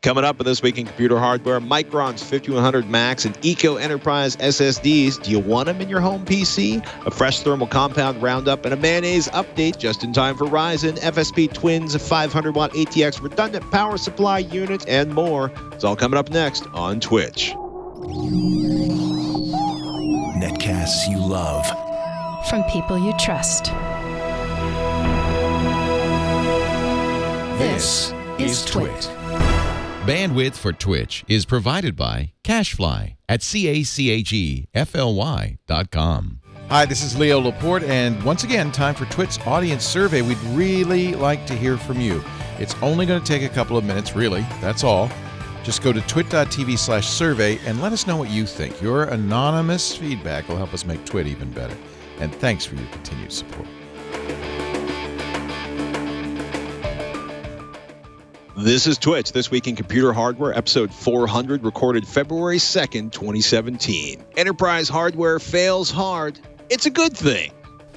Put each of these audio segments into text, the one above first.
Coming up in This Week in Computer Hardware, Micron's 5100 Max and Eco Enterprise SSDs. Do you want them in your home PC? A fresh thermal compound roundup and a mayonnaise update just in time for Ryzen, FSP Twins, 500-watt ATX redundant power supply unit, and more. It's all coming up next on TWiCH. Netcasts you love. From people you trust. This is TWiCH. Bandwidth for TWiCH is provided by CacheFly at CACHEFLY.com. Hi, this is Leo Laporte, and once again, time for TWiCH's audience survey. We'd really like to hear from you. It's only going to take a couple of minutes, really. That's all. Just go to twit.tv/survey and let us know what you think. Your anonymous feedback will help us make TWiT even better. And thanks for your continued support. This is TWiCH, This Week in Computer Hardware, episode 400, recorded February 2nd, 2017. Enterprise hardware fails hard. It's a good thing.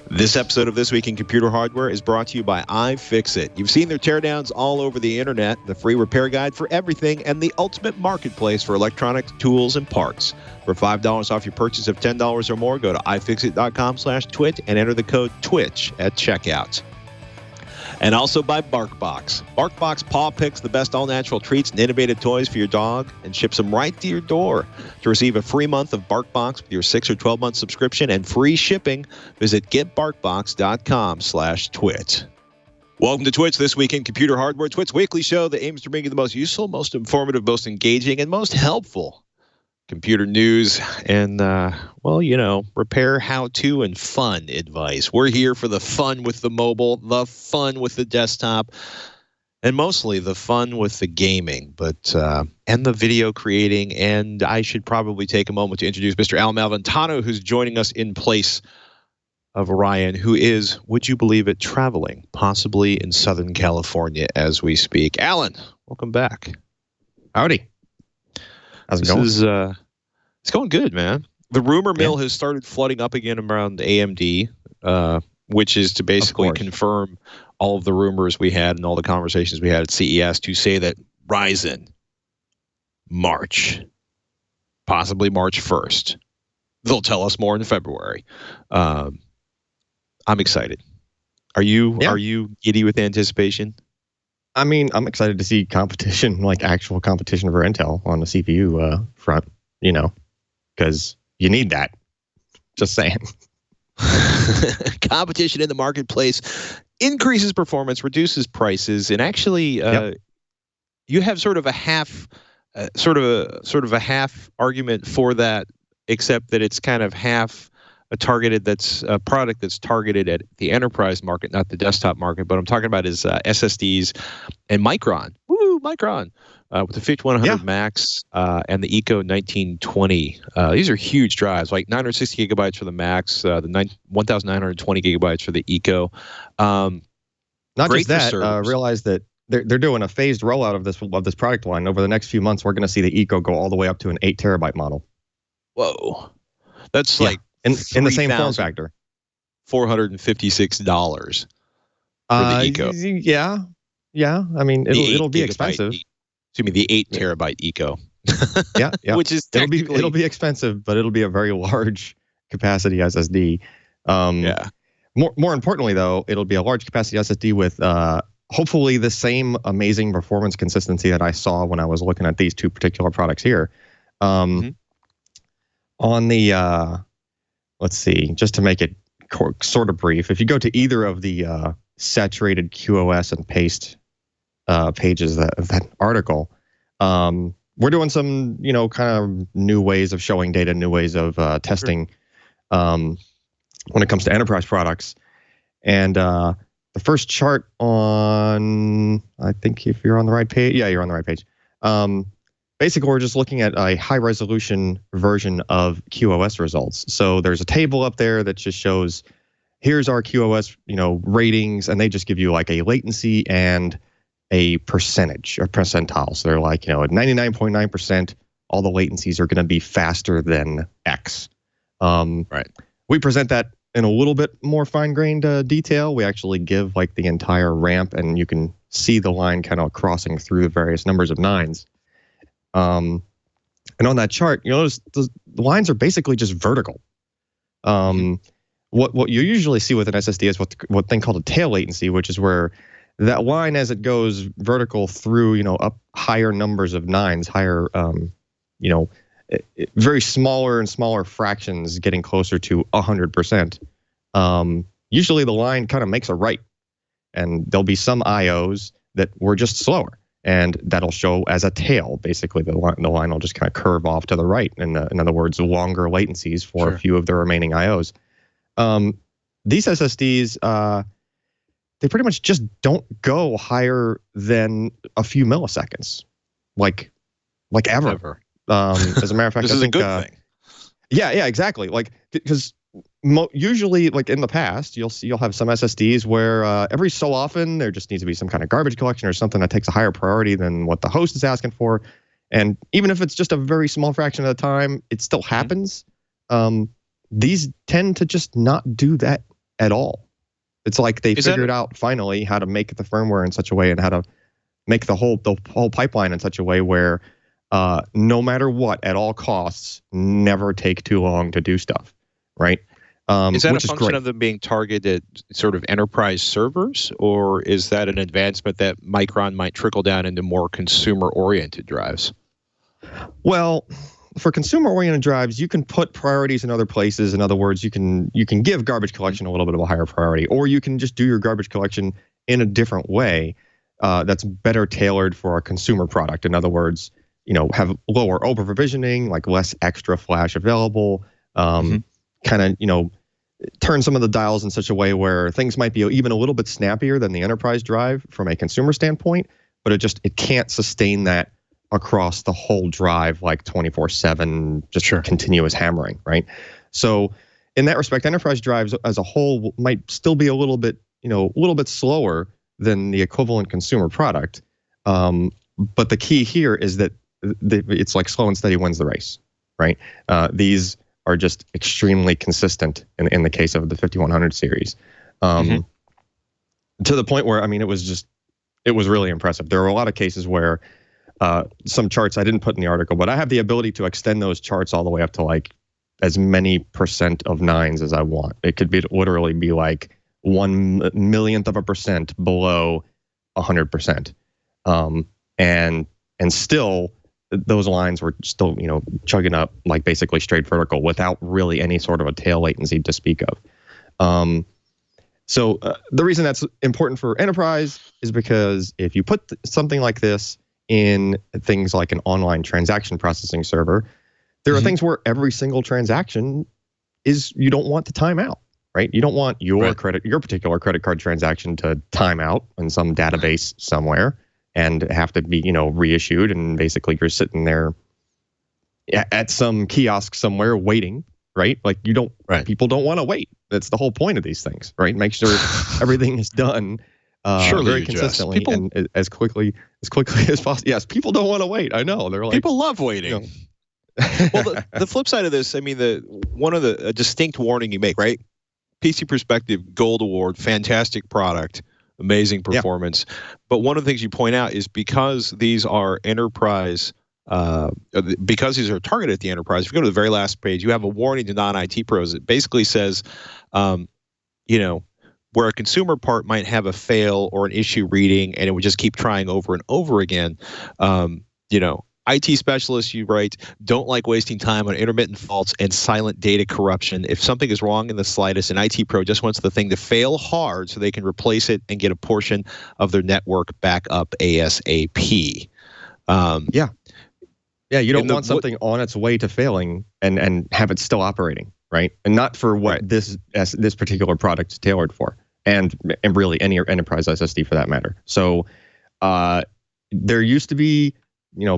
This episode of This Week in Computer Hardware is brought to you by iFixit. You've seen their teardowns all over the internet, the free repair guide for everything, and the ultimate marketplace for electronic tools and parts. For $5 off your purchase of $10 or more, go to ifixit.com/twit and enter the code TWiCH at checkout. And also by BarkBox. BarkBox paw picks the best all-natural treats and innovative toys for your dog and ships them right to your door. To receive a free month of BarkBox with your 6 or 12-month subscription and free shipping, visit getbarkbox.com/twit. Welcome to TWiCH, This Week in Computer Hardware, TWiCH's weekly show that aims to bring you the most useful, most informative, most engaging, and most helpful computer news and, repair, how-to, and fun advice. We're here for the fun with the mobile, the fun with the desktop, and mostly the fun with the gaming, and the video creating. And I should probably take a moment to introduce Mr. Al Malventano, who's joining us in place of Ryan, who is, would you believe it, traveling, possibly in Southern California as we speak. Alan, welcome back. Howdy. How's it going? It's going good, man. The rumor mill has started flooding up again around AMD, which is to basically confirm all of the rumors we had and all the conversations we had at CES to say that Ryzen, possibly March 1st. They'll tell us more in February. I'm excited. Are you giddy with anticipation? I mean, I'm excited to see competition, like actual competition for Intel on the CPU front, because you need that. Just saying. Competition in the marketplace increases performance, reduces prices, and actually, you have sort of a half argument for that, except that it's kind of half a product that's targeted at the enterprise market, not the desktop market. But I'm talking about is SSDs and Micron. Woo, Micron with the 5100 Max and the Eco 1920. These are huge drives, like 960 gigabytes for the Max, the 1920 gigabytes for the Eco. Not just that, realize that they're doing a phased rollout of this product line. Over the next few months, we're going to see the Eco go all the way up to an 8 terabyte model. Whoa, that's like in the same form factor. $456 for the Eco. Yeah. I mean, it'll be expensive. The 8 terabyte Eco. yeah. Which is it'll be expensive, but it'll be a very large capacity SSD. More importantly, though, it'll be a large capacity SSD with hopefully the same amazing performance consistency that I saw when I was looking at these two particular products here. On the let's see, just to make it sort of brief, if you go to either of the saturated QoS and paste pages of that article, we're doing some, kind of new ways of showing data, new ways of testing when it comes to enterprise products. And the first chart on, I think if you're on the right page, you're on the right page. Basically, we're just looking at a high-resolution version of QoS results. So there's a table up there that just shows, here's our QoS, ratings, and they just give you like a latency and a percentage or percentile. So they're like, at 99.9%, all the latencies are going to be faster than X. Right. We present that in a little bit more fine-grained detail. We actually give like the entire ramp, and you can see the line kind of crossing through the various numbers of nines. And on that chart, you notice the lines are basically just vertical. What you usually see with an SSD is what thing called a tail latency, which is where that line, as it goes vertical through, up higher numbers of nines, higher, very smaller and smaller fractions, getting closer to 100%. Usually the line kind of makes a right, and there'll be some IOs that were just slower, and that'll show as a tail. Basically, the line will just kind of curve off to the right. In other words, longer latencies for a few of the remaining IOs. These SSDs, they pretty much just don't go higher than a few milliseconds, like ever. As a matter of fact, this is a good thing. Yeah, exactly. Like, because usually, like in the past, you'll have some SSDs where every so often there just needs to be some kind of garbage collection or something that takes a higher priority than what the host is asking for, and even if it's just a very small fraction of the time, it still happens. These tend to just not do that at all. It's like they figured out finally how to make the firmware in such a way and how to make the whole pipeline in such a way where no matter what, at all costs, never take too long to do stuff, right? Is that a function of them being targeted sort of enterprise servers, or is that an advancement that Micron might trickle down into more consumer-oriented drives? Well, for consumer-oriented drives, you can put priorities in other places. In other words, you can give garbage collection a little bit of a higher priority, or you can just do your garbage collection in a different way that's better tailored for a consumer product. In other words, have lower over-provisioning, like less extra flash available, kind of, turn some of the dials in such a way where things might be even a little bit snappier than the enterprise drive from a consumer standpoint, but it can't sustain that across the whole drive, like 24/7, just continuous hammering, right? So in that respect, enterprise drives as a whole might still be a little bit slower than the equivalent consumer product. But the key here is that it's like slow and steady wins the race, right? These are just extremely consistent in the case of the 5100 series, to the point where, it was really impressive. There were a lot of cases where some charts I didn't put in the article, but I have the ability to extend those charts all the way up to like as many % of nines as I want. It could literally be like 1/1,000,000% below 100%, and still those lines were still chugging up like basically straight vertical without really any sort of a tail latency to speak of. So the reason that's important for enterprise is because if you put something like this in things like an online transaction processing server, there are things where every single transaction you don't want to time out, right? You don't want your particular credit card transaction to time out in some database somewhere and have to be, reissued, and basically you're sitting there at some kiosk somewhere waiting, right? Like people don't want to wait. That's the whole point of these things, right? Make sure everything is done very consistently and as quickly as possible. Yes, people don't want to wait. I know. They're like, people love waiting. Well, the flip side of this, a distinct warning you make, right? PC Perspective Gold Award, fantastic product, amazing performance. Yeah. But one of the things you point out is because these are enterprise, because these are targeted at the enterprise, if you go to the very last page, you have a warning to non-IT pros. It basically says, where a consumer part might have a fail or an issue reading and it would just keep trying over and over again, IT specialists, you write, don't like wasting time on intermittent faults and silent data corruption. If something is wrong in the slightest, an IT pro just wants the thing to fail hard so they can replace it and get a portion of their network back up ASAP. Yeah, you don't want something on its way to failing and have it still operating, right? And not for what this particular product is tailored for, and really any enterprise SSD for that matter. So there used to be,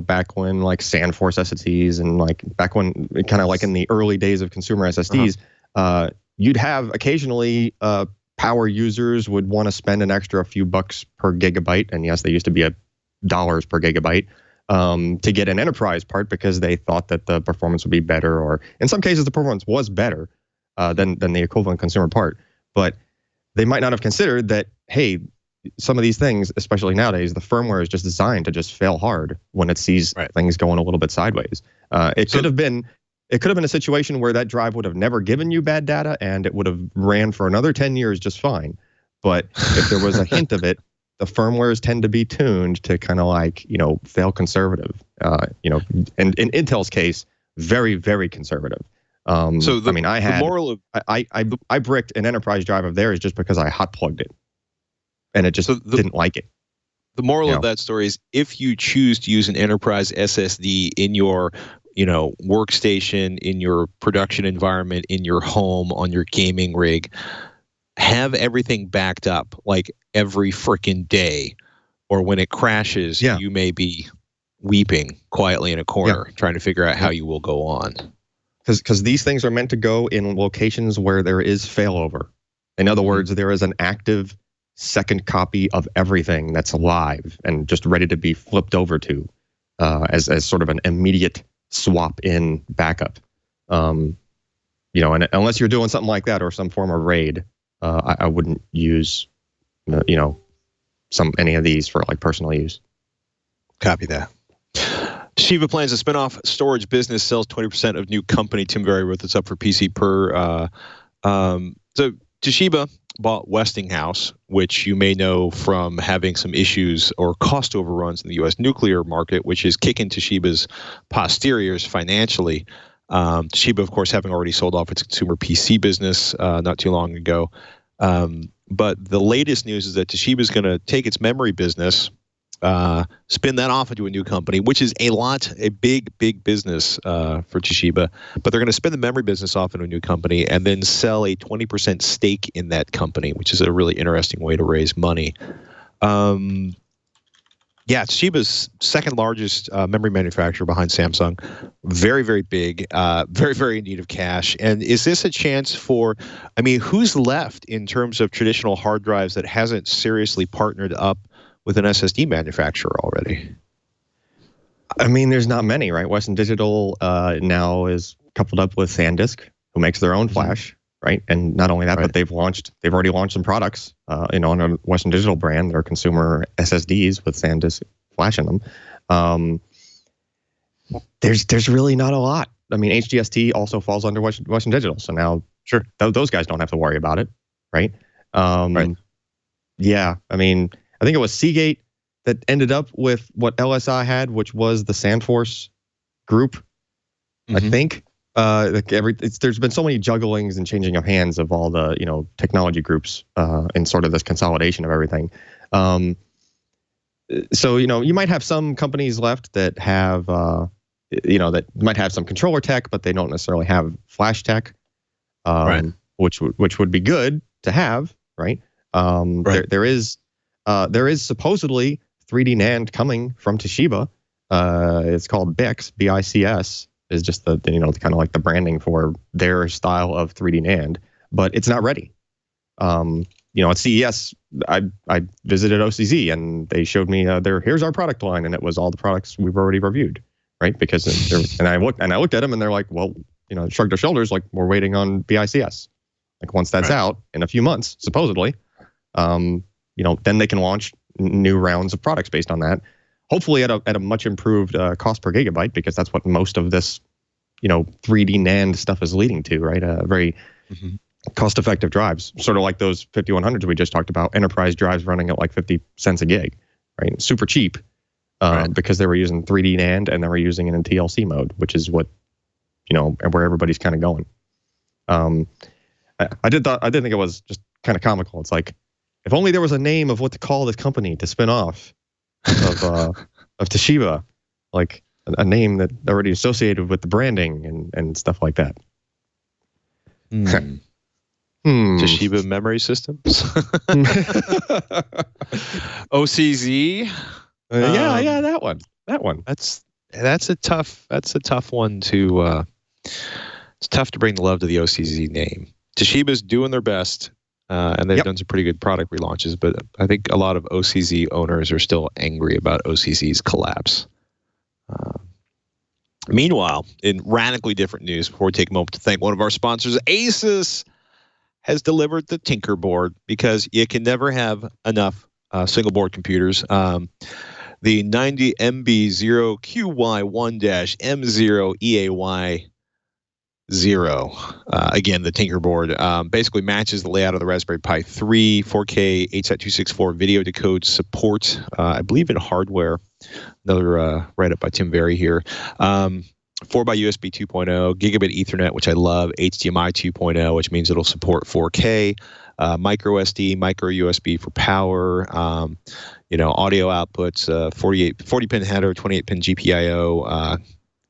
back when like SandForce SSDs and like back when kind of like in the early days of consumer SSDs, you'd have occasionally power users would want to spend an extra few bucks per gigabyte. And yes, they used to be $1 per gigabyte to get an enterprise part because they thought that the performance would be better, or in some cases the performance was better than the equivalent consumer part. But they might not have considered that, hey, some of these things, especially nowadays, the firmware is just designed to just fail hard when it sees things going a little bit sideways. It could have been a situation where that drive would have never given you bad data and it would have ran for another 10 years just fine. But if there was a hint of it, the firmwares tend to be tuned to kind of like, fail conservative. And in Intel's case, very, very conservative. I bricked an enterprise drive of theirs just because I hot plugged it, and it just didn't like it. The moral of that story is, if you choose to use an enterprise SSD in your workstation, in your production environment, in your home, on your gaming rig, have everything backed up like every freaking day, or when it crashes, you may be weeping quietly in a corner trying to figure out how you will go on. Because these things are meant to go in locations where there is failover. In other words, there is an active second copy of everything that's alive and just ready to be flipped over to as sort of an immediate swap in backup. And unless you're doing something like that or some form of RAID, I wouldn't use any of these for like personal use. Copy that. Toshiba plans to spin off storage business, sells 20% of new company. Tim Very wrote this up for PC Per. So Toshiba bought Westinghouse, which you may know from having some issues or cost overruns in the U.S. nuclear market, which is kicking Toshiba's posteriors financially. Toshiba, of course, having already sold off its consumer PC business not too long ago. But the latest news is that Toshiba is going to take its memory business, spin that off into a new company, which is a big business for Toshiba. But they're going to spin the memory business off into a new company and then sell a 20% stake in that company, which is a really interesting way to raise money. Toshiba's second largest memory manufacturer behind Samsung. Very, very big, very, very in need of cash. And is this a chance for, who's left in terms of traditional hard drives that hasn't seriously partnered up with an SSD manufacturer already? There's not many, right? Western Digital now is coupled up with SanDisk, who makes their own flash, right? And not only that, but they've already launched some products, on a Western Digital brand, their consumer SSDs with SanDisk flash in them. There's really not a lot. HDST also falls under Western Digital, so now those guys don't have to worry about it, right? Yeah, I think it was Seagate that ended up with what LSI had, which was the SandForce group. I think there's been so many jugglings and changing of hands of all the technology groups in sort of this consolidation of everything. So you might have some companies left that have that might have some controller tech, but they don't necessarily have flash tech, which would be good to have, right? There is supposedly 3D NAND coming from Toshiba. It's called BICS, B-I-C-S, is just the kind of like the branding for their style of 3D NAND, but it's not ready. At CES, I visited OCZ and they showed me here's our product line, and it was all the products we've already reviewed, right? Because and I looked at them and they're like, well, shrugged their shoulders, like, we're waiting on BICS. Like, once that's out in a few months, supposedly, then they can launch new rounds of products based on that. Hopefully at a much improved cost per gigabyte, because that's what most of this, 3D NAND stuff is leading to, right? Very cost-effective drives, sort of like those 5100s we just talked about, enterprise drives running at like 50 cents a gig, right? Super cheap, because they were using 3D NAND and they were using it in TLC mode, which is what, where everybody's kind of going. I did think it was just kind of comical. It's like, if only there was a name of what to call this company to spin off of Toshiba, like a name that already associated with the branding and stuff like that. Toshiba Memory Systems, OCZ. That one. That's a tough one to. It's tough to bring the love to the OCZ name. Toshiba's doing their best. And they've done some pretty good product relaunches, but I think a lot of OCZ owners are still angry about OCZ's collapse. Meanwhile, in radically different news, before we take a moment to thank one of our sponsors, Asus has delivered the Tinker Board, because you can never have enough single board computers. The 90MB0QY1-M0EAY0. Again, the Tinker board basically matches the layout of the Raspberry Pi 3, 4K H.264 video decode support, I believe in hardware. Another write-up by Tim Very here. 4x USB 2.0, gigabit Ethernet, which I love, HDMI 2.0, which means it'll support 4K, micro SD, micro USB for power, audio outputs, 40-pin header, 28-pin GPIO,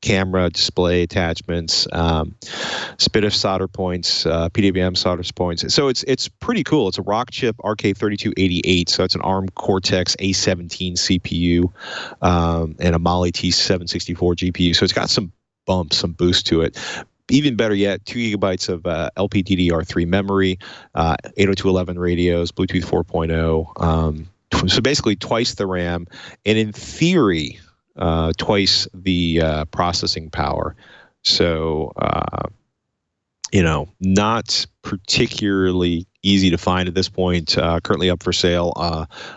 camera, display attachments, SPDIF solder points, PWM solder points. So it's pretty cool. It's a Rockchip RK3288, so it's an ARM Cortex A17 CPU and a Mali T764 GPU. So it's got some bump, some boost to it. Even better yet, 2 gigabytes of LPDDR3 memory, 802.11 radios, Bluetooth 4.0. So basically twice the RAM, and in theory, twice the processing power. So, not particularly easy to find at this point. Currently up for sale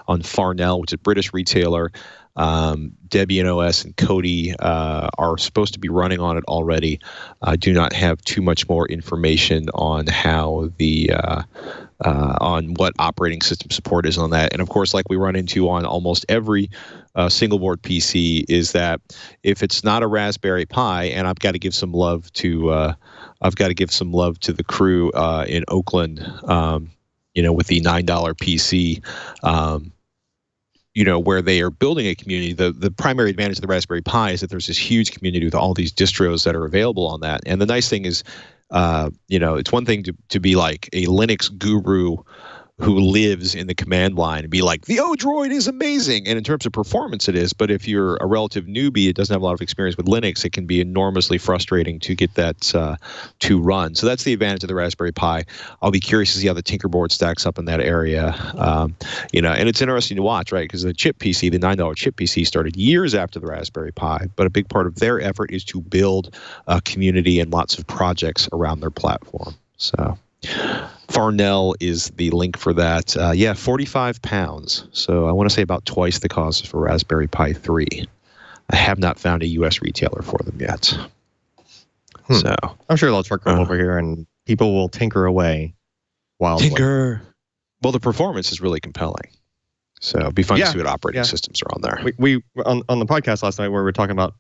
on Farnell, which is a British retailer. Debian OS and Kodi are supposed to be running on it already. I do not have too much more information on how on what operating system support is on that. And of course, like we run into on almost every single board PC, is that if it's not a Raspberry Pi, and I've got to give some love to the crew in Oakland, with the $9 PC. Where they are building a community. The primary advantage of the Raspberry Pi is that there's this huge community with all these distros that are available on that. And the nice thing is, it's one thing to be like a Linux guru who lives in the command line and be like, the Odroid is amazing. And in terms of performance, it is. But if you're a relative newbie, it doesn't have a lot of experience with Linux, it can be enormously frustrating to get that to run. So that's the advantage of the Raspberry Pi. I'll be curious to see how the Tinker board stacks up in that area. And it's interesting to watch, right? Because the chip PC, the $9 chip PC, started years after the Raspberry Pi. But a big part of their effort is to build a community and lots of projects around their platform. So Farnell is the link for that. 45 pounds. So I want to say about twice the cost for Raspberry Pi 3. I have not found a U.S. retailer for them yet. So I'm sure they'll truck them over here and people will tinker away. Tinker. Well, the performance is really compelling. So it'd be fun to see what operating systems are on there. We on the podcast last night where we were talking about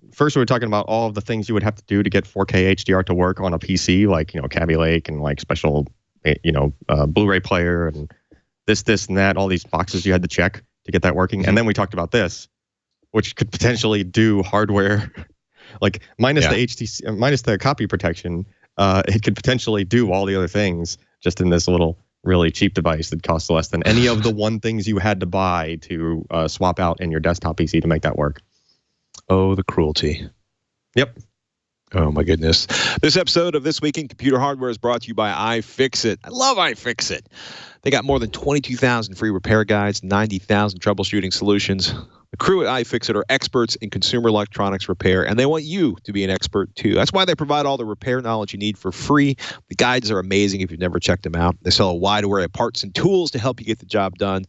all of the things you would have to do to get 4K HDR to work on a PC, like Kaby Lake and like special Blu-ray player and this and that, all these boxes you had to check to get that working. And then we talked about this, which could potentially do hardware like minus the HTC, minus the copy protection. It could potentially do all the other things just in this little really cheap device that costs less than any of the one things you had to buy to swap out in your desktop PC to make that work. Oh, the cruelty. Yep. Oh, my goodness. This episode of This Week in Computer Hardware is brought to you by iFixit. I love iFixit. They got more than 22,000 free repair guides, 90,000 troubleshooting solutions. The crew at iFixit are experts in consumer electronics repair, and they want you to be an expert too. That's why they provide all the repair knowledge you need for free. The guides are amazing if you've never checked them out. They sell a wide array of parts and tools to help you get the job done.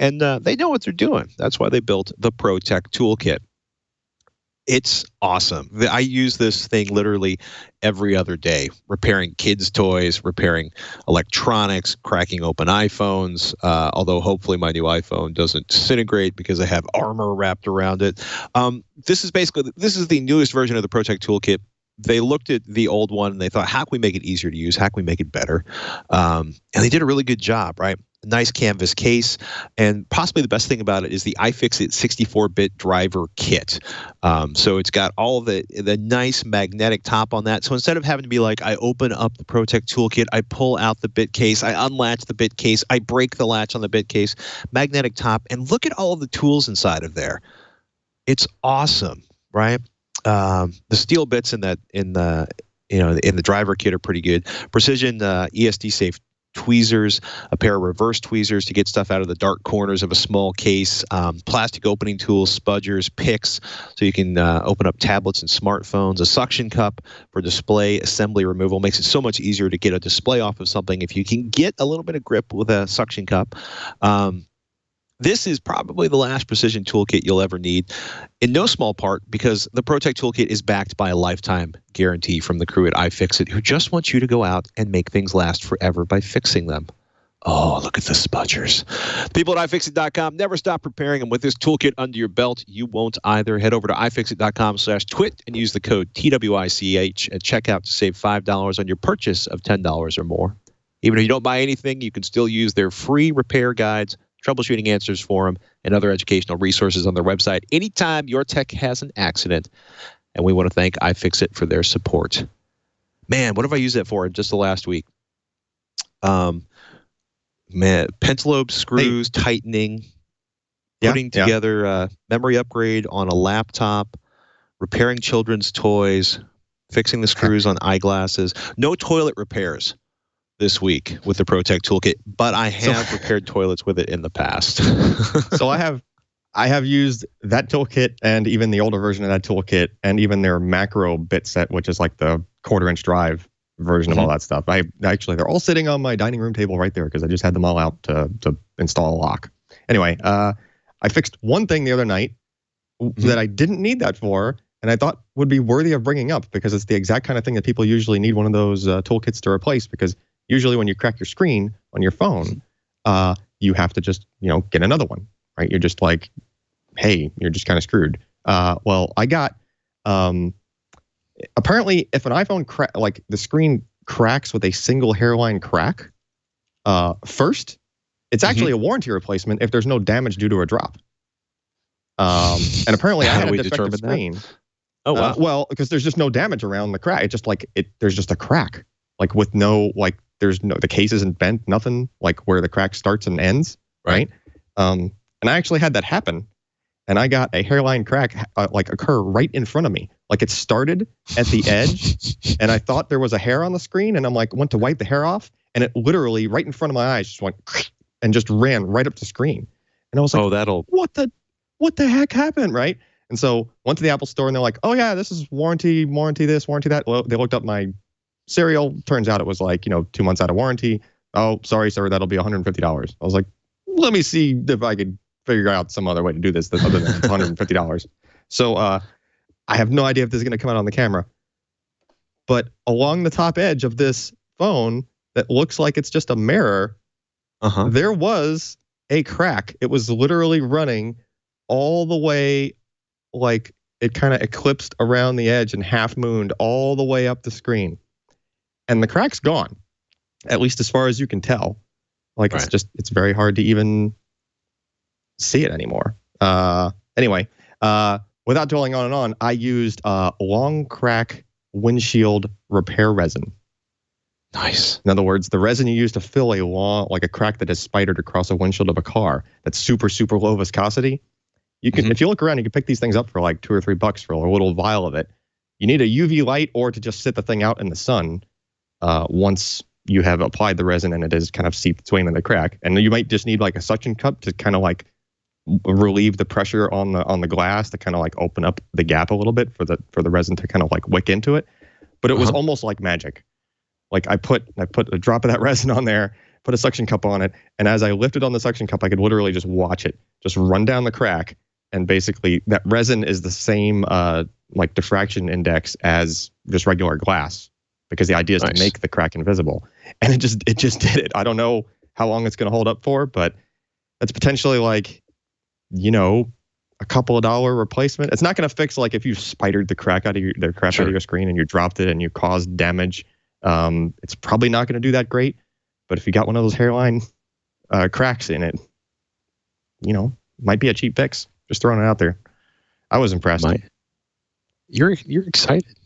And they know what they're doing. That's why they built the ProTech Toolkit. It's awesome. I use this thing literally every other day, repairing kids' toys, repairing electronics, cracking open iPhones, although hopefully my new iPhone doesn't disintegrate because I have armor wrapped around it. This is the newest version of the ProTech Toolkit. They looked at the old one and they thought, how can we make it easier to use? How can we make it better? And they did a really good job, right? Nice canvas case, and possibly the best thing about it is the iFixit 64-bit driver kit. So it's got all of the nice magnetic top on that. So instead of having to be like, I open up the ProTech Toolkit, I pull out the bit case, I unlatch the bit case, I break the latch on the bit case, magnetic top, and look at all of the tools inside of there. It's awesome, right? The steel bits in the driver kit are pretty good. Precision ESD safe tweezers, a pair of reverse tweezers to get stuff out of the dark corners of a small case, plastic opening tools, spudgers, picks, so you can open up tablets and smartphones, a suction cup for display assembly removal. Makes it so much easier to get a display off of something if you can get a little bit of grip with a suction cup. This is probably the last precision toolkit you'll ever need, in no small part because the ProTech Toolkit is backed by a lifetime guarantee from the crew at iFixit, who just wants you to go out and make things last forever by fixing them. Oh, look at the smudgers. The people at iFixit.com never stop preparing, and with this toolkit under your belt, you won't either. Head over to iFixit.com/twit and use the code TWiCH at checkout to save $5 on your purchase of $10 or more. Even if you don't buy anything, you can still use their free repair guides, troubleshooting answers forum, and other educational resources on their website anytime your tech has an accident. And we want to thank iFixit for their support. Man, what have I used that for just the last week? Pentalobe screws, tightening, putting together a memory upgrade on a laptop, repairing children's toys, fixing the screws on eyeglasses. No toilet repairs this week with the ProTech Toolkit, but I have repaired toilets with it in the past. So I have used that toolkit and even the older version of that toolkit and even their macro bit set, which is like the 1/4-inch drive version of all that stuff. They're all sitting on my dining room table right there because I just had them all out to install a lock. Anyway, I fixed one thing the other night that I didn't need that for, and I thought would be worthy of bringing up because it's the exact kind of thing that people usually need one of those toolkits to replace, because usually when you crack your screen on your phone, you have to just, get another one, right? You're just like, hey, you're just kind of screwed. Well, I got, apparently if an iPhone, like the screen cracks with a single hairline crack, first, it's actually a warranty replacement if there's no damage due to a drop. And apparently I had a defective screen. That? Oh, wow. Well, because there's just no damage around the crack. It's just like, there's just a crack, like with no, like, the case isn't bent, nothing, like where the crack starts and ends, right? And I actually had that happen, and I got a hairline crack occur right in front of me. Like it started at the edge, and I thought there was a hair on the screen, and I'm like, went to wipe the hair off, and it literally right in front of my eyes just went and just ran right up the screen. And I was like, what the heck happened, right? And so went to the Apple store, and they're like, oh yeah, this is warranty this, warranty that. Well, they looked up my serial. Turns out it was like, 2 months out of warranty. Oh, sorry, sir, that'll be $150. I was like, let me see if I could figure out some other way to do this other than $150. So I have no idea if this is going to come out on the camera. But along the top edge of this phone that looks like it's just a mirror, there was a crack. It was literally running all the way, like it kind of eclipsed around the edge and half mooned all the way up the screen. And the crack's gone, at least as far as you can tell. Like it's very hard to even see it anymore. Anyway, without dwelling on and on, I used long crack windshield repair resin. Nice. In other words, the resin you use to fill a crack that has spidered across a windshield of a car that's super, super low viscosity. You can, if you look around, you can pick these things up for like $2 or $3 for a little vial of it. You need a UV light or to just sit the thing out in the sun once you have applied the resin and it is kind of seeped its way into the crack. And you might just need like a suction cup to kind of like relieve the pressure on the glass to kind of like open up the gap a little bit for the resin to kind of like wick into it. But it was almost like magic. Like I put a drop of that resin on there, put a suction cup on it, and as I lifted on the suction cup, I could literally just watch it just run down the crack. And basically that resin is the same like diffraction index as just regular glass, because the idea is to make the crack invisible. And it just did it. I don't know how long it's going to hold up for, but that's potentially like, a couple of dollar replacement. It's not going to fix like if you spidered the crap out of your screen and you dropped it and you caused damage. It's probably not going to do that great. But if you got one of those hairline cracks in it, might be a cheap fix. Just throwing it out there. I was impressed. You're excited.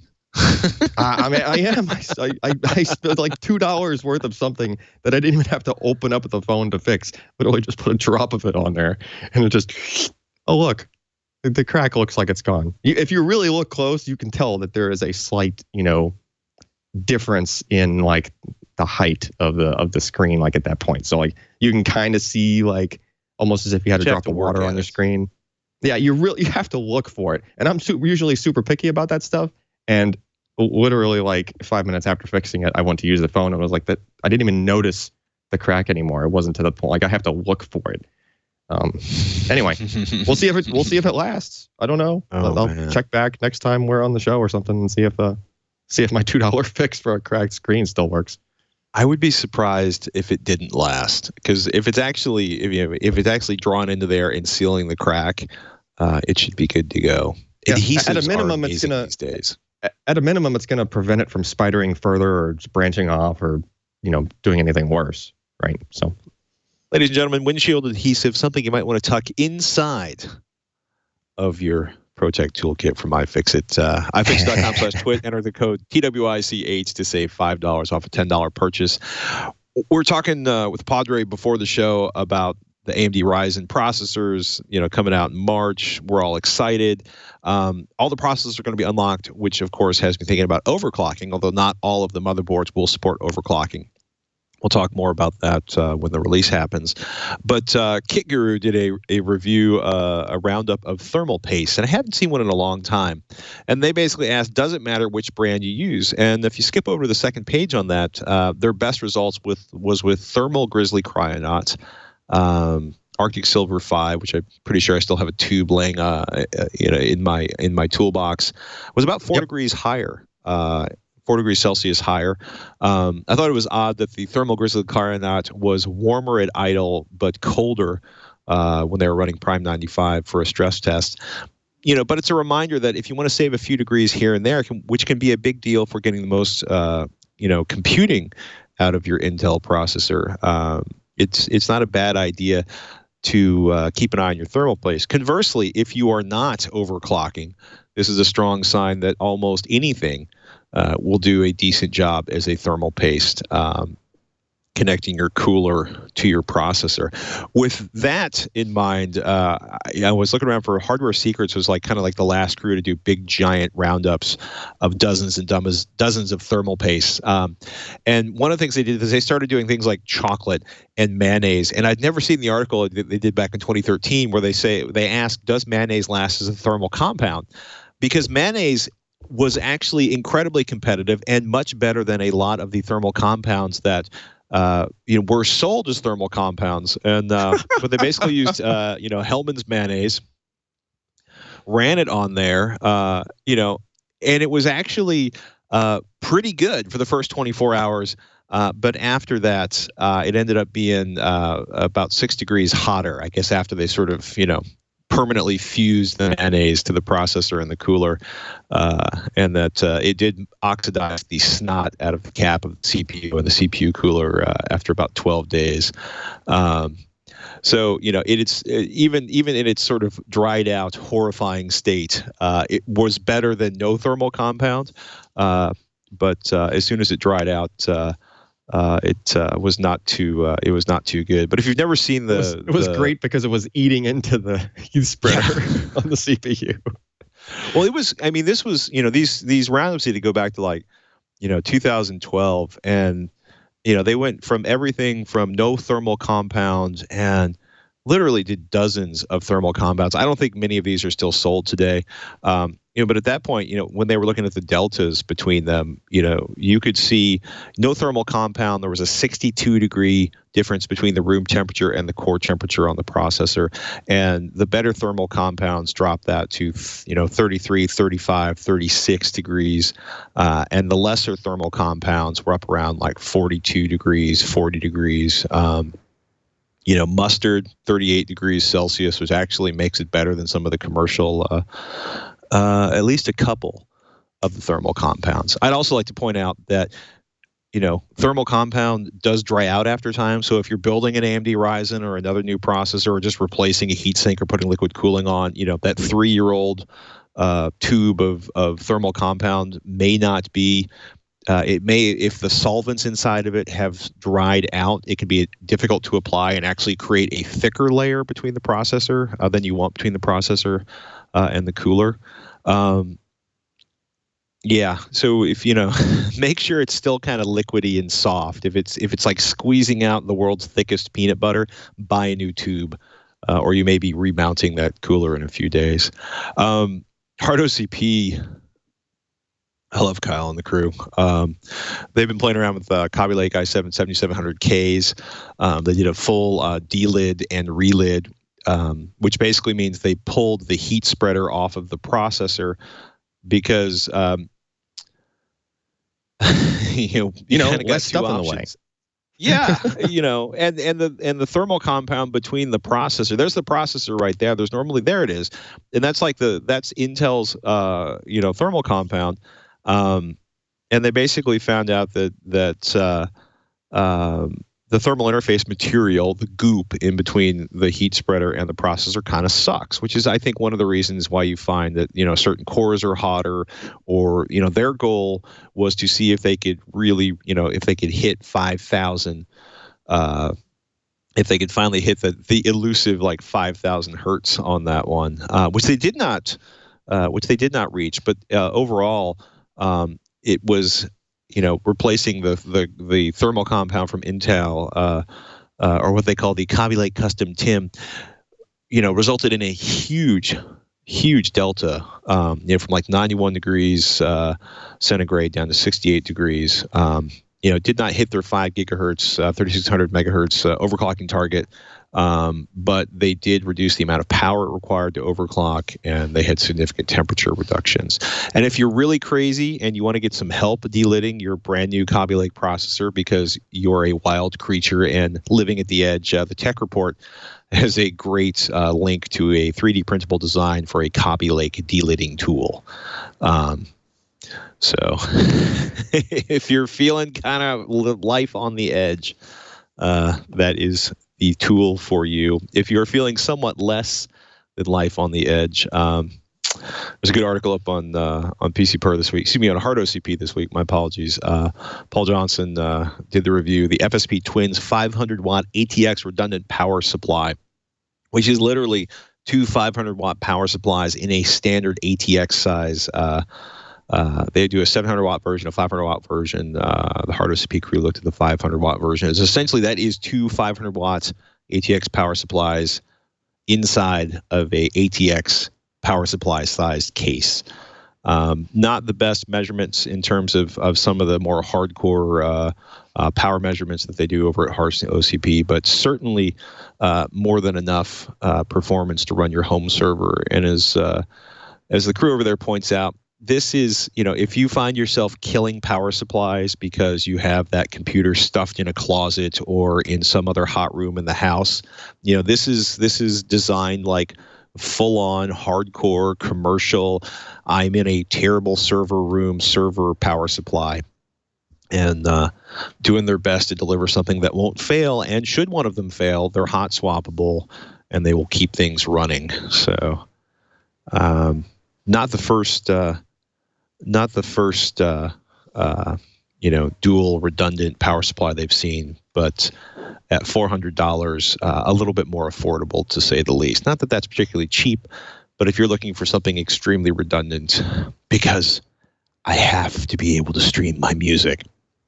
I mean, I am. I spent like $2 worth of something that I didn't even have to open up the phone to fix. Literally just put a drop of it on there, and it just, oh look, the crack looks like it's gone. If you really look close, you can tell that there is a slight, difference in like the height of the screen, like at that point. So like you can kind of see like almost as if you had a drop of water on your screen. Yeah, you have to look for it. And I'm usually super picky about that stuff. And literally like 5 minutes after fixing it, I went to use the phone and I was like, that I didn't even notice the crack anymore. It wasn't to the point. Like I have to look for it. Anyway, we'll see if it lasts. I don't know. I'll check back next time we're on the show or something and see if my $2 fix for a cracked screen still works. I would be surprised if it didn't last, because if it's actually drawn into there and sealing the crack, it should be good to go. Yeah, Adhesives at a minimum, are amazing these days. At a minimum, it's going to prevent it from spidering further or just branching off or doing anything worse, right? So, ladies and gentlemen, windshield adhesive, something you might want to tuck inside of your ProTech toolkit from iFixit. iFixit.com/twit. Enter the code TWICH to save $5 off a $10 purchase. We're talking with Padre before the show about the AMD Ryzen processors, coming out in March. We're all excited. All the processors are going to be unlocked, which of course has me thinking about overclocking, although not all of the motherboards will support overclocking. We'll talk more about that when the release happens. But Kit Guru did a review, a roundup of thermal paste, and I haven't seen one in a long time. And they basically asked, does it matter which brand you use? And if you skip over to the second page on that, their best results was with Thermal Grizzly Cryonaut, Arctic Silver 5, which I'm pretty sure I still have a tube laying in my toolbox, was about 4 degrees higher. 4 degrees Celsius higher. I thought it was odd that the Thermal Grizzly Cryonaut was warmer at idle but colder when they were running Prime 95 for a stress test. But it's a reminder that if you want to save a few degrees here and there, which can be a big deal for getting the most computing out of your Intel processor, it's not a bad idea to keep an eye on your thermal paste. Conversely, if you are not overclocking, this is a strong sign that almost anything will do a decent job as a thermal paste, connecting your cooler to your processor. With that in mind, I was looking around for Hardware Secrets. Was kind of like the last crew to do big giant roundups of dozens of thermal pastes. And one of the things they did is they started doing things like chocolate and mayonnaise. And I'd never seen the article that they did back in 2013 where they asked, does mayonnaise last as a thermal compound? Because mayonnaise was actually incredibly competitive and much better than a lot of the thermal compounds that were sold as thermal compounds. And but they basically used Hellman's mayonnaise, ran it on there, and it was actually pretty good for the first 24 hours. But after that, it ended up being about 6 degrees hotter, I guess, after they sort of permanently fused the mayonnaise to the processor and the cooler, and that it did oxidize the snot out of the cap of the CPU and the CPU cooler after about 12 days. So it's even in its sort of dried out, horrifying state, it was better than no thermal compound. But as soon as it dried out, it was not too good. But if you've never seen it was great because it was eating into the heat spreader on the CPU. Well, it was. I mean, this was these roundups need to go back to 2012, and they went from everything from no thermal compounds and literally did dozens of thermal compounds. I don't think many of these are still sold today. But at that point, when they were looking at the deltas between them, you could see no thermal compound. There was a 62-degree difference between the room temperature and the core temperature on the processor. And the better thermal compounds dropped that to, 33, 35, 36 degrees. And the lesser thermal compounds were up around 42 degrees, 40 degrees. Mustard, 38 degrees Celsius, which actually makes it better than some of the commercial at least a couple of the thermal compounds. I'd also like to point out that, thermal compound does dry out after time. So if you're building an AMD Ryzen or another new processor or just replacing a heatsink or putting liquid cooling on, that 3-year-old tube of thermal compound may not be, it may, if the solvents inside of it have dried out, it can be difficult to apply and actually create a thicker layer between the processor than you want between the processor and the cooler. So if make sure it's still kind of liquidy and soft. If it's like squeezing out the world's thickest peanut butter, buy a new tube, or you may be remounting that cooler in a few days. Hard OCP. I love Kyle and the crew. They've been playing around with Kaby Lake i7 7700Ks. They did a full delid and relid which basically means they pulled the heat spreader off of the processor because less stuff in the way. Yeah, and the thermal compound between the processor. There's the processor right there. There it is, and that's that's Intel's thermal compound. And they basically found out that the thermal interface material, the goop in between the heat spreader and the processor, kind of sucks, which is, I think, one of the reasons why you find that certain cores are hotter, or their goal was to see if they could really if they could hit 5,000, if they could finally hit the elusive 5,000 hertz on that one, which they did not reach, but overall. It was, replacing the thermal compound from Intel, or what they call the Kaby Lake Custom TIM, resulted in a huge delta, from 91 degrees centigrade down to 68 degrees. Did not hit their 5 gigahertz, 3600 megahertz overclocking target. But they did reduce the amount of power required to overclock, and they had significant temperature reductions. And if you're really crazy and you want to get some help delitting your brand new Kaby Lake processor because you're a wild creature and living at the edge, the Tech Report has a great link to a 3D printable design for a Kaby Lake delitting tool. So if you're feeling kind of life on the edge, that is the tool for you. If you're feeling somewhat less than life on the edge, there's a good article up on PCPer this week. Excuse me, on Hard OCP this week. My apologies. Paul Johnson did the review. The FSP Twins 500-watt ATX redundant power supply, which is literally two 500-watt power supplies in a standard ATX size. They do a 700-watt version, a 500-watt version. The Hard OCP crew looked at the 500-watt version. It's essentially, that is two 500-watt ATX power supplies inside of a ATX power supply sized case. Not the best measurements in terms of some of the more hardcore power measurements that they do over at Hard OCP, but certainly more than enough performance to run your home server. And as the crew over there points out, this is, if you find yourself killing power supplies because you have that computer stuffed in a closet or in some other hot room in the house, this is designed like full-on hardcore commercial, I'm in a terrible server power supply, and doing their best to deliver something that won't fail. And should one of them fail, they're hot swappable and they will keep things running. So not the first dual redundant power supply they've seen, but at $400, a little bit more affordable, to say the least. Not that that's particularly cheap, but if you're looking for something extremely redundant, because I have to be able to stream my music,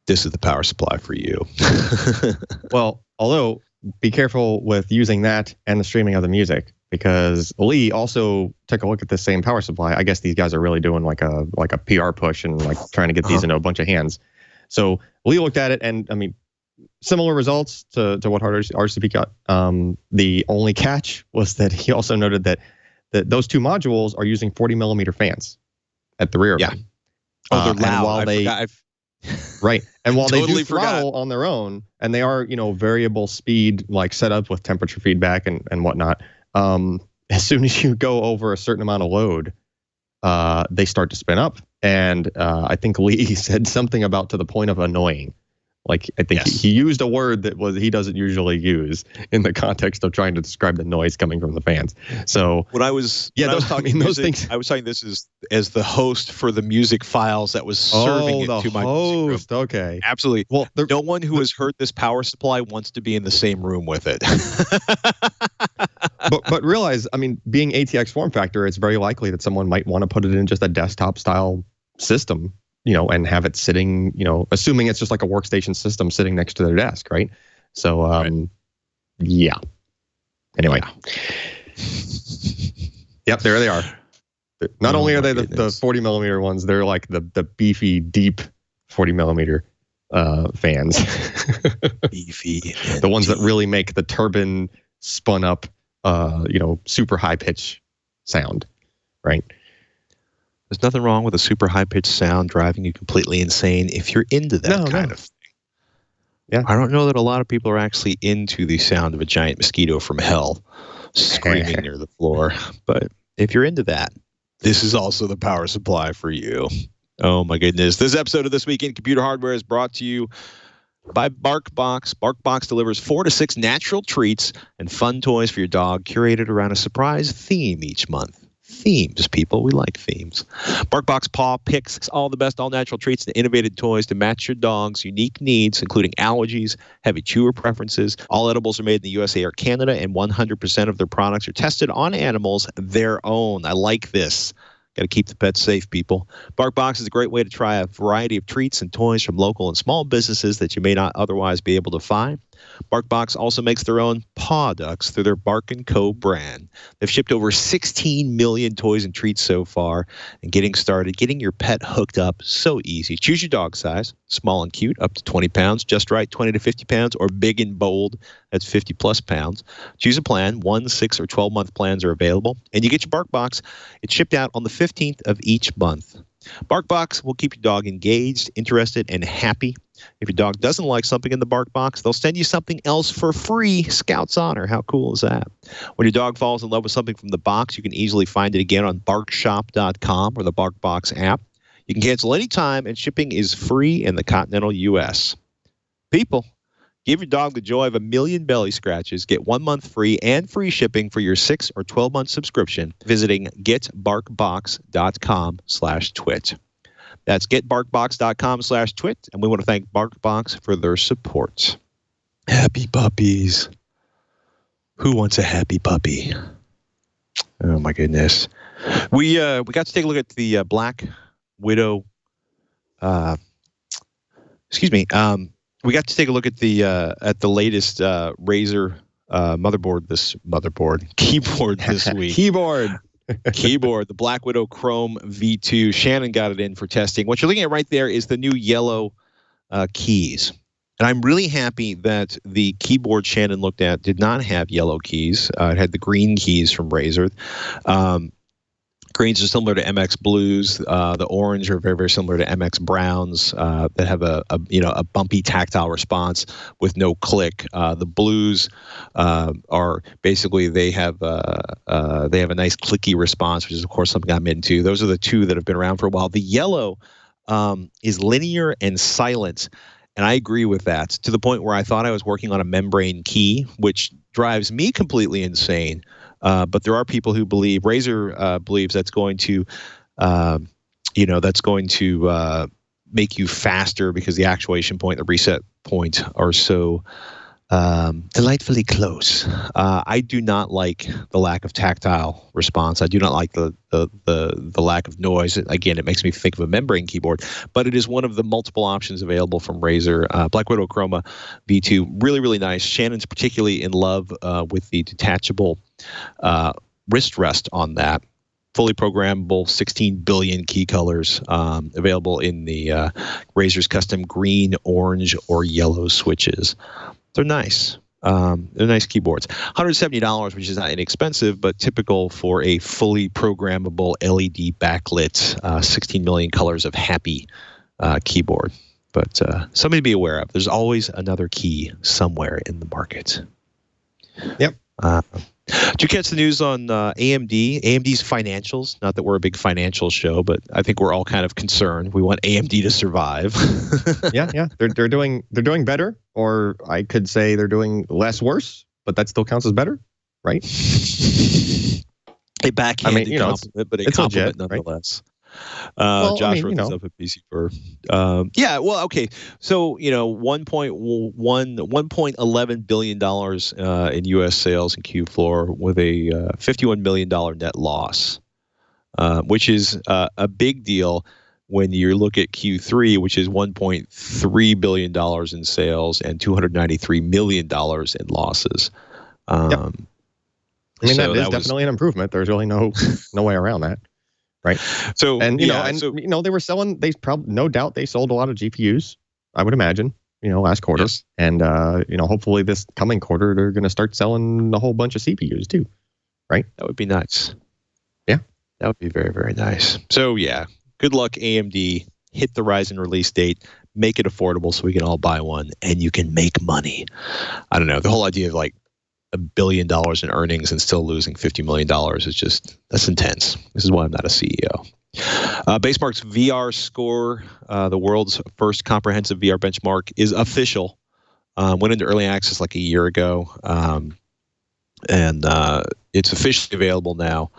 this is the power supply for you. Well, although be careful with using that and the streaming of the music, because Lee also took a look at the same power supply. I guess these guys are really doing like a PR push and like trying to get these into a bunch of hands. So Lee looked at it, and I mean, similar results to what Hard RCP got. The only catch was that he also noted that those two modules are using 40 millimeter fans at the rear. Yeah. Of them. Oh, they're loud. Right. And while totally they do throttle on their own, and they are, variable speed, like set up with temperature feedback and whatnot, as soon as you go over a certain amount of load, they start to spin up. And I think Lee said something about to the point of annoying. Like, I think he used a word that he doesn't usually use in the context of trying to describe the noise coming from the fans. So I was talking this as the host for the music files that was serving it to my music room. Okay, absolutely. Well, no one who has heard this power supply wants to be in the same room with it. but realize, I mean, being ATX form factor, it's very likely that someone might want to put it in just a desktop style system, and have it sitting, assuming it's just like a workstation system sitting next to their desk, right? So, yeah. Anyway. Yep, there they are. Not only are they the 40 millimeter ones, they're like the beefy, deep 40 millimeter fans. Beefy. The ones that really make the turbine spun up super high pitch sound, right? There's nothing wrong with a super high pitched sound driving you completely insane if you're into that kind of thing. Yeah. I don't know that a lot of people are actually into the sound of a giant mosquito from hell screaming near the floor. But if you're into that, this is also the power supply for you. Oh my goodness. This episode of This Week in Computer Hardware is brought to you by BarkBox. BarkBox delivers 4 to 6 natural treats and fun toys for your dog, curated around a surprise theme each month. Themes, people. We like themes. BarkBox Paw picks all the best all-natural treats and innovative toys to match your dog's unique needs, including allergies, heavy chewer preferences. All edibles are made in the USA or Canada, and 100% of their products are tested on animals their own. I like this. Got to keep the pets safe, people. BarkBox is a great way to try a variety of treats and toys from local and small businesses that you may not otherwise be able to find. BarkBox also makes their own paw ducks through their Bark & Co. brand. They've shipped over 16 million toys and treats so far. And getting started, getting your pet hooked up, so easy. Choose your dog size, small and cute, up to 20 pounds, just right, 20 to 50 pounds, or big and bold, that's 50 plus pounds. Choose a plan. 1, 6, or 12-month plans are available. And you get your BarkBox. It's shipped out on the 15th of each month. BarkBox will keep your dog engaged, interested, and happy. If your dog doesn't like something in the BarkBox, they'll send you something else for free. Scout's honor. How cool is that? When your dog falls in love with something from the box, you can easily find it again on barkshop.com or the BarkBox app. You can cancel anytime, and shipping is free in the continental U.S. People, give your dog the joy of 1 million belly scratches. Get 1 month free and free shipping for your 6 or 12-month subscription visiting getbarkbox.com/twit. That's getbarkbox.com/twit, and we want to thank BarkBox for their support. Happy puppies. Who wants a happy puppy? Oh my goodness. We got to take a look at the Black Widow. We got to take a look at the latest Razer keyboard this week. Keyboard, the Black Widow Chrome V2. Shannon got it in for testing. What you're looking at right there is the new yellow keys. And I'm really happy that the keyboard Shannon looked at did not have yellow keys. It had the green keys from Razer. Greens are similar to MX Blues. The orange are very, very similar to MX Browns that have a bumpy tactile response with no click. The blues are basically they have a nice clicky response, which is of course something I'm into. Those are the two that have been around for a while. The yellow is linear and silent, and I agree with that to the point where I thought I was working on a membrane key, which drives me completely insane. But there are people who believe Razer believes that's going to, make you faster because the actuation point, the reset point are so delightfully close. I do not like the lack of tactile response. I do not like the lack of noise. Again, it makes me think of a membrane keyboard, but it is one of the multiple options available from Razer. Black Widow Chroma V2, really, really nice. Shannon's particularly in love with the detachable wrist rest on that. Fully programmable, 16 billion key colors available in the Razer's custom green, orange, or yellow switches. They're nice. They're nice keyboards. $170, which is not inexpensive, but typical for a fully programmable LED backlit 16 million colors of happy keyboard. But something to be aware of. There's always another key somewhere in the market. Yep. Did you catch the news on AMD? AMD's financials. Not that we're a big financial show, but I think we're all kind of concerned. We want AMD to survive. Yeah. They're doing better, or I could say they're doing less worse, but that still counts as better, right? A backhanded compliment, but a compliment legit, nonetheless. Right? Josh wrote this up at PC for. Okay. So $1.11 billion in U.S. sales in Q4 with a $51 million net loss, which is a big deal when you look at Q3, which is $1.3 billion in sales and $293 million in losses. That is definitely an improvement. There's really no way around that. Right. So, they were selling, no doubt they sold a lot of GPUs, I would imagine. last quarter. Yes. And, hopefully this coming quarter, they're going to start selling a whole bunch of CPUs too. Right? That would be nice. Yeah. That would be very, very nice. So, yeah, good luck, AMD. Hit the Ryzen release date. Make it affordable so we can all buy one, and you can make money. I don't know. The whole idea of like $1 billion in earnings and still losing $50 million is just, that's intense. This is why I'm not a CEO. Basemark's VRScore, the world's first comprehensive VR benchmark, is official. Went into early access like a year ago. And it's officially available now.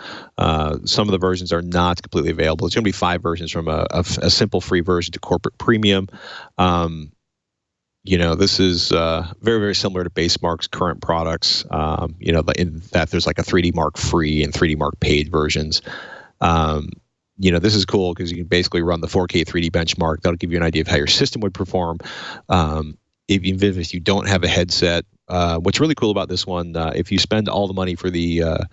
Some of the versions are not completely available. It's going to be 5 versions, from a simple free version to corporate premium. This is very, very similar to Basemark's current products. In that there's like a 3D Mark free and 3D Mark paid versions. This is cool because you can basically run the 4K 3D benchmark. That'll give you an idea of how your system would perform. Even if you don't have a headset. What's really cool about this one, if you spend all the money for the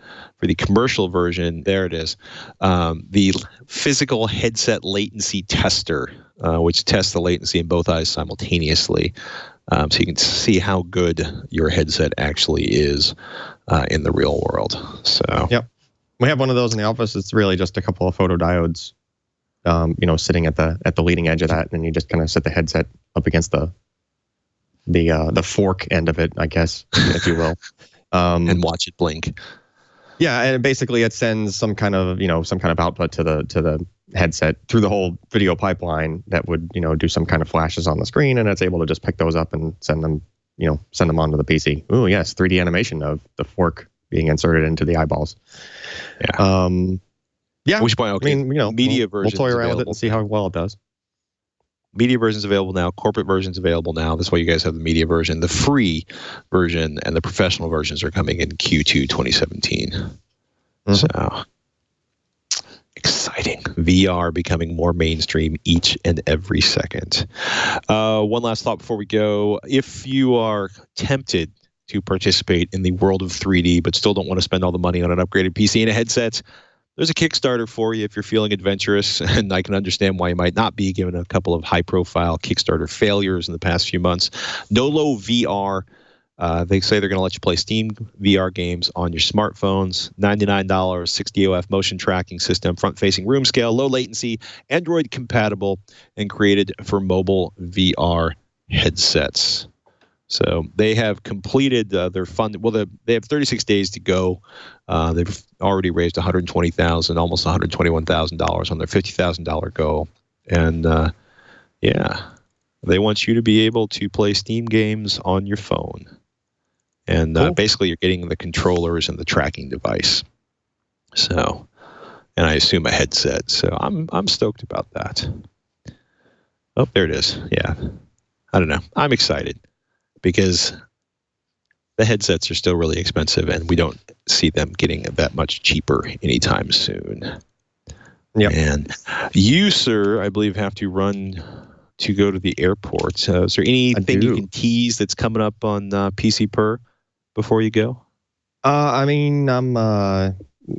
commercial version, there it is, the physical headset latency tester, which tests the latency in both eyes simultaneously, so you can see how good your headset actually is in the real world. So, yep, we have one of those in the office. It's really just a couple of photodiodes, sitting at the leading edge of that, and then you just kind of set the headset up against the fork end of it, I guess, if you will, and watch it blink. Yeah, and basically it sends some kind of output to the headset through the whole video pipeline that would do some kind of flashes on the screen, and it's able to just pick those up and send them onto the PC. Oh yes, 3D animation of the fork being inserted into the eyeballs. Yeah. Yeah. Which point? Okay. Media version. We'll toy around with it and see how well it does. Media version's available now. Corporate version's available now. That's why you guys have the media version. The free version and the professional versions are coming in Q2 2017. Mm-hmm. So exciting. VR becoming more mainstream each and every second. One last thought before we go. If you are tempted to participate in the world of 3D but still don't want to spend all the money on an upgraded PC and a headset, there's a Kickstarter for you if you're feeling adventurous, and I can understand why you might not be, given a couple of high-profile Kickstarter failures in the past few months. Nolo VR, they say they're going to let you play Steam VR games on your smartphones. $99, 60 OF motion tracking system, front-facing room scale, low latency, Android compatible, and created for mobile VR headsets. So they have completed their fund. Well, they have 36 days to go. They've already raised $120,000, almost $121,000 on their $50,000 goal. And they want you to be able to play Steam games on your phone. And basically, you're getting the controllers and the tracking device. So, and I assume a headset. So I'm stoked about that. Oh, there it is. Yeah, I don't know. I'm excited, because the headsets are still really expensive, and we don't see them getting that much cheaper anytime soon. Yep. And you, sir, I believe, have to run to go to the airport. Is there anything you can tease that's coming up on PC Per before you go?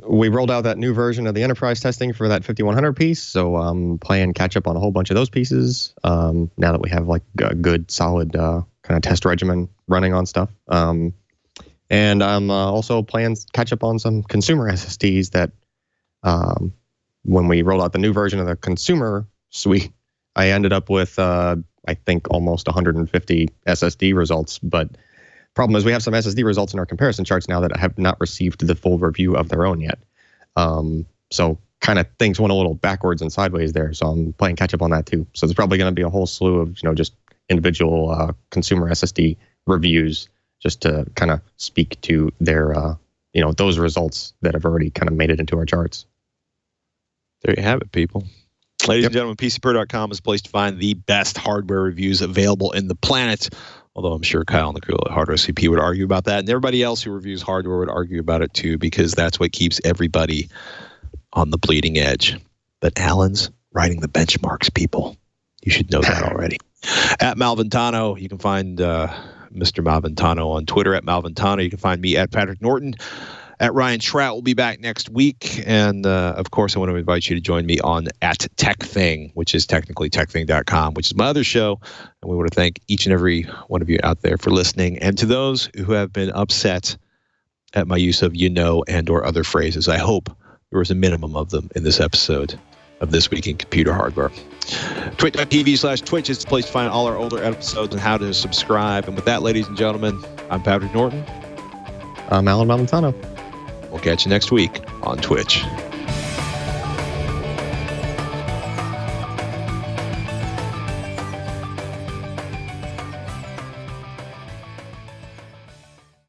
We rolled out that new version of the enterprise testing for that 5100 piece, so I'm playing catch up on a whole bunch of those pieces now that we have like a good, solid kind of test regimen running on stuff. And I'm also playing catch up on some consumer SSDs that when we rolled out the new version of the consumer suite, I ended up with, I think, almost 150 SSD results. But problem is we have some SSD results in our comparison charts now that have not received the full review of their own yet. So kind of things went a little backwards and sideways there. So I'm playing catch up on that too. So there's probably going to be a whole slew of, just individual consumer SSD reviews just to kind of speak to their, those results that have already kind of made it into our charts. There you have it, people. Ladies and gentlemen, PCPer.com is a place to find the best hardware reviews available in the planet. Although I'm sure Kyle and the crew at Hardware CP would argue about that, and everybody else who reviews hardware would argue about it too, because that's what keeps everybody on the bleeding edge. But Alan's writing the benchmarks, people. You should know that already. At Malventano, you can find Mr. Malventano on Twitter at Malventano. You can find me at Patrick Norton At Ryan Trout will be back next week. And, of course, I want to invite you to join me on at TechThing, which is technically techthing.com, which is my other show. And we want to thank each and every one of you out there for listening. And to those who have been upset at my use of and or other phrases, I hope there was a minimum of them in this episode of This Week in Computer Hardware. Twitch.tv/Twitch is the place to find all our older episodes and how to subscribe. And with that, ladies and gentlemen, I'm Patrick Norton. I'm Alan Valentano. We'll catch you next week on Twitch.